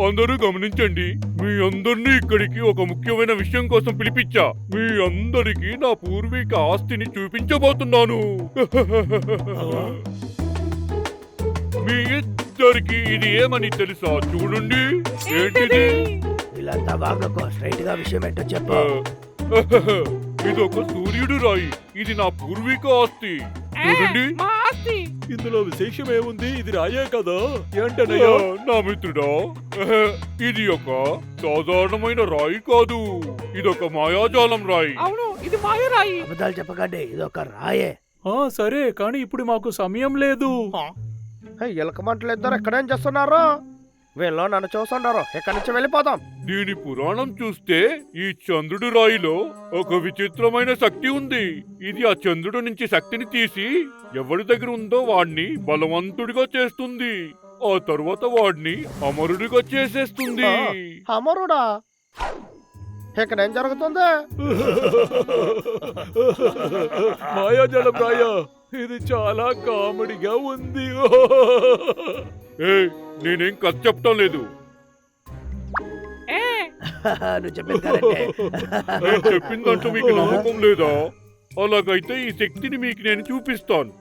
అందరూ గమనించండి, మీ అందరినీ ఇక్కడికి ఒక ముఖ్యమైన విషయం కోసం పిలిపించా. మీ అందరికీ నా పూర్వీక ఆస్తిని చూపించబోతున్నాను. మీ ఇద్దరికి ఇది ఏమని తెలుసా? చూడండి. ఏంటిది? వీళ్ళంతా వాగకో, స్ట్రైట్ గా విషయం ఏంటో చెప్పు. ఇదొక సూర్యుడు రాయి. ఇది నా పూర్వీక ఆస్తి. చూడండి. ఇందులో విశేషం ఏముంది? ఇది రాయే కదా. ఏంటనయ్యా? నా మిత్రుడా, ఇది ఒక సాధారణమైన రాయి కాదు. ఇదొక మాయాజాలం రాయి. అవును, ఇది మాయరాయి. అబద్ధాలు చెప్పకండి, ఇది ఒక రాయే. సరే, కానీ ఇప్పుడు మాకు సమయం లేదు. ఎలకమంటలు ఇద్దరు ఎక్కడేం చేస్తున్నారు? వీళ్ళు నన్ను చూస్తున్నారు. ఇక్కడి నుంచి వెళ్ళిపోదాం. దీని పురాణం చూస్తే ఈ చంద్రుడి రాయిలో ఒక విచిత్రమైన శక్తి ఉంది. ఇది ఆ చంద్రుడి నుంచి శక్తిని తీసి ఎవరి దగ్గర ఉందో వాడిని బలవంతుడిగా చేస్తుంది. ఆ తర్వాత వాడిని అమరుడిగా చేసేస్తుంది. అమరుడా? ఇక్కడ ఏం జరుగుతుంది? మాయాజలం రాయా, ఇది చాలా కామెడీగా ఉంది. నేనేం కథ చెప్పటం లేదు. నువ్వు చెప్పింది కరెక్టే. నేను చెప్పిందంటూ మీకు నమ్మకం లేదా? అలాగైతే ఈ శక్తిని మీకు నేను చూపిస్తాను.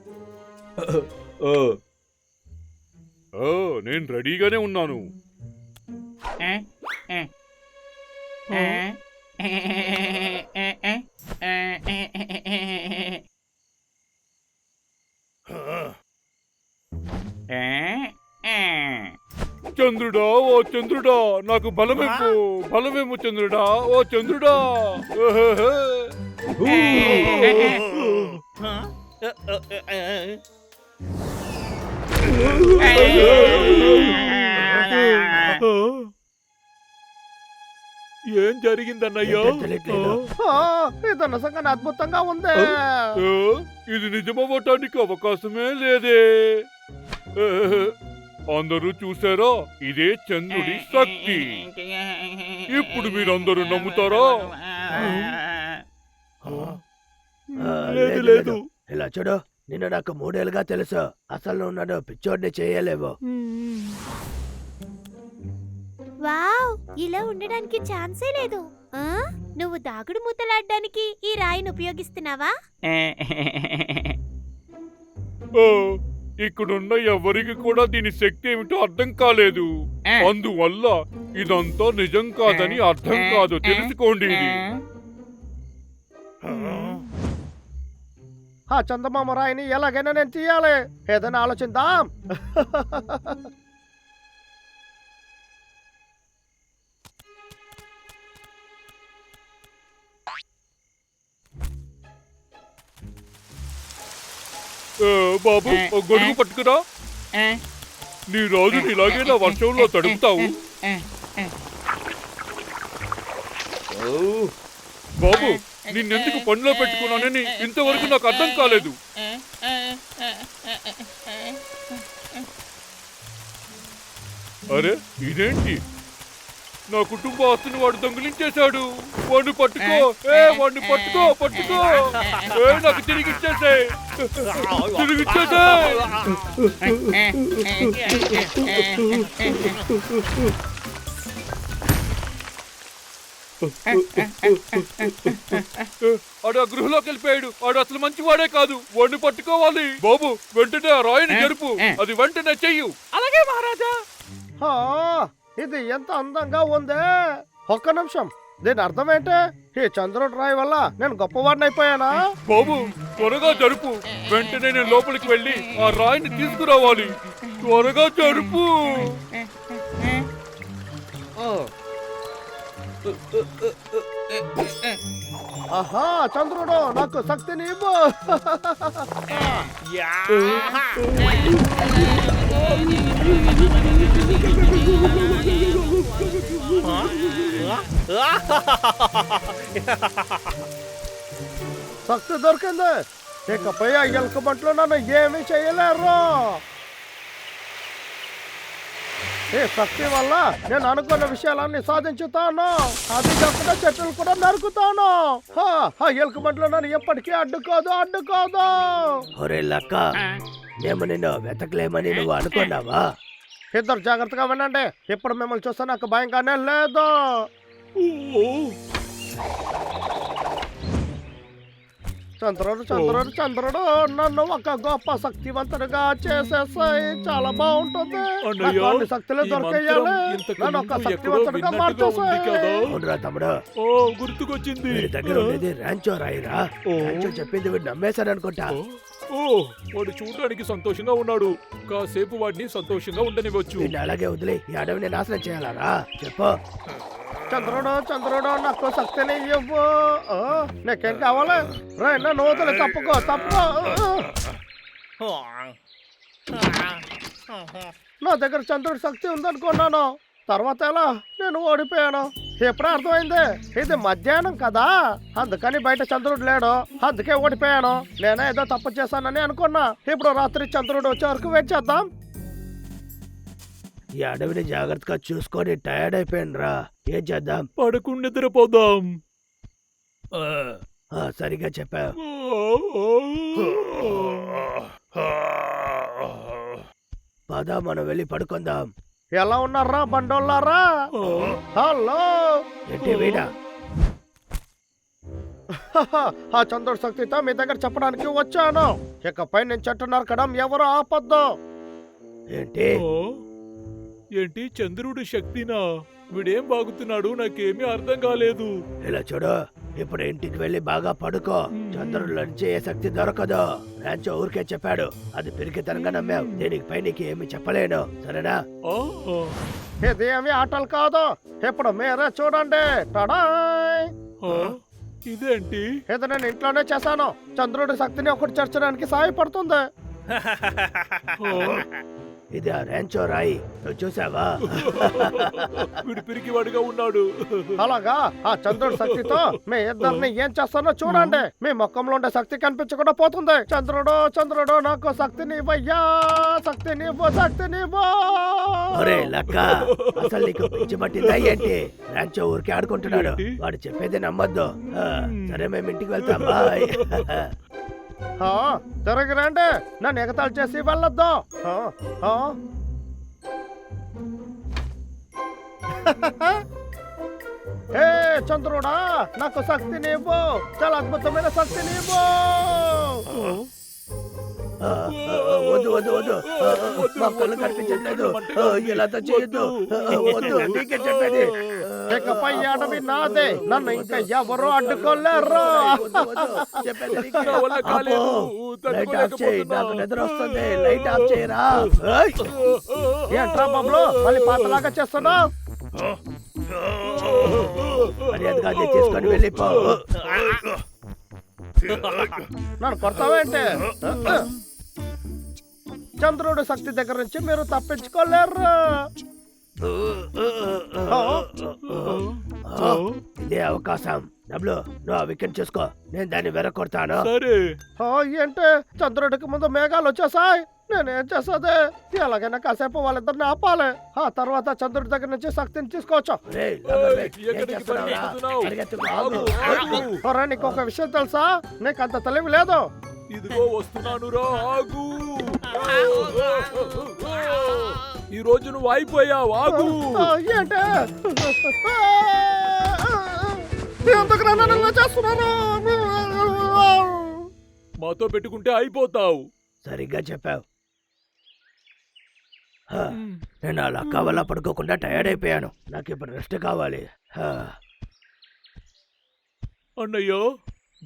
నేను రెడీగానే ఉన్నాను. చంద్రుడా, ఓ చంద్రుడా, నాకు బలమేమో, బలమేమో చంద్రుడా, ఓ చంద్రుడా. ఏం జరిగిందన్నయ్యా? తెలియట్లేదు. ఇది నిజంగానే అద్భుతంగా ఉంది. ఇది నిజమవ్వటానికి అవకాశమే లేదే. అందరూ చూసారా? ఇదే చంద్రుడి శక్తి. ఇప్పుడు మీరందరూ నమ్ముతారా? లేదు లేదు. ఇలా చూడు, నిన్ను నాకు 3 ఏళ్ళుగా తెలుసు. అసలు నువ్వు నన్ను పిచ్చోడిని చేయలేవు. వావ్, ఇలా ఉండడానికి ఛాన్సే లేదు. నువ్వు దాగుడు మూతలాడడానికి ఈ రాయిని ఉపయోగిస్తున్నావా? ఇక్కడున్న ఎవరికి కూడా దీని శక్తి ఏమిటో అర్థం కాలేదు. అందువల్ల ఇదంతా నిజం కాదని అర్థం కాదు, తెలుసుకోండి. ఇది ఆ చందమామ రాయిని ఎలాగైనా నేను తీయాలి. ఏదైనా ఆలోచిద్దాం. బాబు, గొడుగు పట్టుకురా. నీ రాజుని ఇలాగేనా వర్షంలో తడుపుతావు? బాబు, నిన్నెందుకు పనిలో పెట్టుకున్నానని ఇంతవరకు నాకు అర్థం కాలేదు. అరే, ఇదేంటి? నా కుటుంబ ఆస్తిని వాడు దొంగిలించేశాడు. వాడిని పట్టుకో, వాడిని పట్టుకో, పట్టుకో. నాకు తిరిగి ఇచ్చేసే, తిరిగి ఇచ్చేసే. ఆడు ఆ గృహలోకి వెళ్ళిపోయాడు. ఆడు అసలు మంచివాడే కాదు. వాడిని పట్టుకోవాలి. బాబు, వెంటనే ఆ రాయిని జరుపు. అది వెంటనే చెయ్యు. అలాగే మహారాజా. ఇది ఎంత అందంగా ఉందే. ఒక్క నిమిషం, దీని అర్థం ఏంటి? ఈ చంద్రుడి రాయి వల్ల నేను గొప్పవాడిని అయిపోయానా? బాబు, త్వరగా జరుపు. వెంటనే నేను లోపలికి వెళ్ళి ఆ రాయిని తీసుకురావాలి. త్వరగా జరుపు. ఆహా, చంద్రుడు నాకు శక్తిని ఇవ్వు. శక్తి దొరికింది. ఇకపై ఆ ఎలుకబంట్లు నన్ను ఏమీ చేయలేరు. ఈ శక్తి వల్ల నేను అనుకున్న విషయాలన్నీ సాధించుతాను. అది కాకుండా చెట్లు కూడా నరుకుతాను. ఆ ఎలుకబంట్లు నన్ను ఎప్పటికీ అడ్డుకోదు, అడ్డుకోదు. ఒరే లక్క, మేము నిన్ను వెతకలేమని నువ్వు అనుకున్నావా? ఇద్దరు జాగ్రత్తగా వినండి. ఇప్పుడు మిమ్మల్ని చూస్తే నాకు భయంగానే లేదు. ఓ, చంద్రుడు నన్ను ఒక గొప్ప శక్తివంతుడిగా చేసేసాయి. చాలా బాగుంటుంది. అన్నయ్య, నాకు అన్ని శక్తులు ఈ దొరికేయాలి. మంత్రం ఇంతకు నన్ను ఒక ముందు ఎక్కడో శక్తివంతుడిగా విన్నట్టుగా ఉంది మార్చేసాయి. కదా. అవునరా తమ్ముడు, ఓ, గుర్తుకొచ్చింది. వీడి దగ్గర ఉండేది ర్యాంచో రాయిరా. ఓ. ర్యాంచో చెప్పింది వీడు నమ్మేశాడు అనుకుంటా. ఓ, వాడు చూడడానికి సంతోషంగా ఉన్నాడు. కాసేపు వాడిని సంతోషంగా ఉండనివ్వచ్చు. వీడిని అలాగే వదిలి ఈ అడవిని నాశనం చేయాలరా. చెప్పు. చంద్రుడు నాకు శక్తిని ఇవ్వు. నీకేం కావాలి? రే నన్ను వదిలి తప్పుకో. నా దగ్గర చంద్రుడి శక్తి ఉందనుకున్నాను. తర్వాత ఎలా నేను ఓడిపోయాను. ఎప్పుడే అర్థమైంది. ఇది మధ్యాహ్నం కదా, అందుకని బయట చంద్రుడు లేడు, అందుకే ఓడిపోయాను. నేనే ఏదో తప్పు చేశానని అనుకున్నా. ఇప్పుడు రాత్రి చంద్రుడు వచ్చే వరకు వెయిట్ చేద్దాం. ఈ అడవిని జాగ్రత్తగా చూసుకొని టైర్డ్ అయిపోయాను రా. ఏం చేద్దాం? పడుకుని నిద్రపోదాం. సరిగా చెప్పావు. పద మనం వెళ్ళి పడుకుందాం. ఎలా ఉన్నారా బండోళ్ళారా? హలో. ఏంటి వీడా? ఆ చంద్రుడి శక్తితో మీ దగ్గర చెప్పడానికి వచ్చాను. ఇకపై నేను చెట్టు నరకడం ఎవరు ఆపొద్దు. ఏంటి? ఓ, ఏంటి చంద్రుడి శక్తినా? వీడేం బాగుతున్నాడు? నాకేమీ అర్థం కాలేదు. ఇలా చూడు, ఇప్పుడు ఇంటికి వెళ్ళి బాగా పడుకో. చంద్రుడి నుంచి ఏ శక్తి దొరకదు. ర్యాంచో ఊరికే చెప్పాడు, అది పిరికితనంగా నమ్మావు. దీనిపై నీకు ఏమి చెప్పలేను, సరేనా? ఆ, ఇది ఏమి ఆటలు కాదు. ఇప్పుడు మీరే చూడండి. టడాయ్. ఆ, ఇదేంటి? ఇది నేను ఇంట్లోనే చేశాను. చంద్రుడి శక్తిని ఒకటి చేర్చడానికి సహాయపడుతుంది. ఇది ఆ ర్యాంచో రాయి, నువ్వు చూసావా? వీడు పిరికివాడిగా ఉన్నాడు. అలాగా? ఆ చంద్రుడి శక్తితో మీ ఇద్దరిని ఏం చేస్తానో చూడండి. మీ ముఖంలో ఉండే శక్తి కనిపించకుండా పోతుంది. చంద్రుడు నాకు శక్తిని ఇవ్వయ్యా. శక్తినివ్వు. ఒరే లక్క, అసలు నీకు పిచ్చి పట్టిందా ఏంటి? ర్యాంచో ఊరికే ఆడుకుంటున్నాడు, వాడు చెప్పేది నమ్మొద్దు. సరే, మేము ఇంటికి వెళ్తాం. బాయ్. తిరిగి రండి. నన్ను ఎగతాళి చేసి వెళ్ళొద్దు. ఏ చంద్రుడా, నాకు శక్తిని ఇవ్వు. చాలా అద్భుతమైన శక్తిని ఇవ్వు. వద్దు. మా కళ్ళు కనిపించట్లేదు. ఇలా చేయొద్దు. వద్దు, నీకే చెప్పేది. ఇకపై అడవి నాదే. నన్ను ఇంకా ఎవరు అడ్డుకోలేరు. చెప్పేది నా వల్ల కాలేదు. లైట్ ఆఫ్ చేయి, నాకు నిద్ర వస్తుంది. లైట్ ఆఫ్ చేయరా. ఏంట్రా బాబులు, మళ్ళీ పాతలాగా చేస్తున్నావు? మర్యాదగా అది తీసుకొని వెళ్ళిపో. నన్ను కొడతావేంటి? చంద్రుడి శక్తి దగ్గర నుంచి మీరు తప్పించుకోలేరు. ఇదే అవకాశం. డబ్లు, నువ్వు ఆ వికెట్ చూసుకో, నేను దాన్ని వెరకొడతాను. సరే. ఏంటి? చంద్రుడికి ముందు మేఘాలు వచ్చేసాయి. నేనేం చేసేది? ఎలాగైనా కాసేపు వాళ్ళిద్దరిని ఆపాలి. ఆ తర్వాత చంద్రుడి దగ్గర నుంచి శక్తిని తీసుకోవచ్చు. రేయ్, లాగవే. ఏం ఎక్కడికి చేస్తున్నావురా? పరిగెత్తుతున్నావు? పరిగెత్తుకో, ఆగు. ఒరే, నీకు ఒక విషయం తెలుసా? నీకు అంత తెలివి లేదు. ఇదిగో వస్తున్నాను రా, ఆగు. ఈ రోజు నువ్వు అయిపోయావు, ఆగు. ఏంటి? ఎందుకు నన్ను ఇలా చేస్తున్నాను? మాతో పెట్టుకుంటే అయిపోతావు. సరిగ్గా చెప్పావు. నేను అలా అక్క వల్ల పడుకోకుండా టైర్డ్ అయిపోయాను. నాకు ఇప్పుడు రెస్ట్ కావాలి. అన్నయ్య,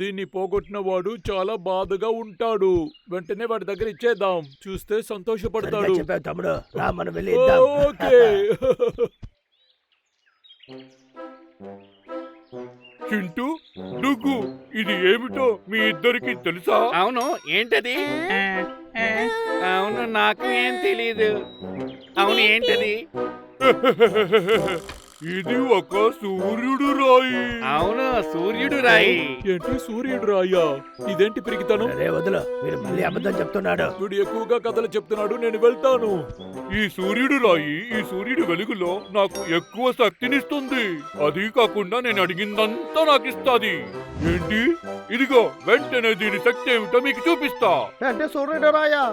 దీన్ని పోగొట్టిన వాడు చాలా బాధగా ఉంటాడు. వెంటనే వాడి దగ్గర ఇచ్చేద్దాం, చూస్తే సంతోషపడతాడు. సరిగ్గా చెప్పావు తమ్ముడు. రా, మనం వెళ్ళి ఇద్దాం. ఓకే. చింటూ, డుగ్గు, ఇది ఏమిటో మీ ఇద్దరికి తెలుసా? అవును, ఏంటది? అవును, నాకు ఏం తెలీదు. అవును, ఏంటది? ఇది ఒక సూర్యుడు రాయి. అవును, సూర్యుడు రాయి. ఏంటి సూర్యుడు రాయ్యా? ఇదేంటి పిరికితనం? రే వదులు, వీడు మళ్ళీ అబద్ధం చెప్తున్నాడు. వీడు ఎక్కువగా కథలు చెప్తున్నాడు, నేను వెళ్తాను. ఈ సూర్యుడు రాయి ఈ సూర్యుడి వెలుగులో నాకు ఎక్కువ శక్తినిస్తుంది. అది కాకుండా నేను అడిగిందంతా నాకు ఇస్తాది. ఏంటి? ఇదిగో, వెంటనే దీని శక్తి ఏమిటో మీకు చూపిస్తా. ఏంటి సూర్యుడు రాయా?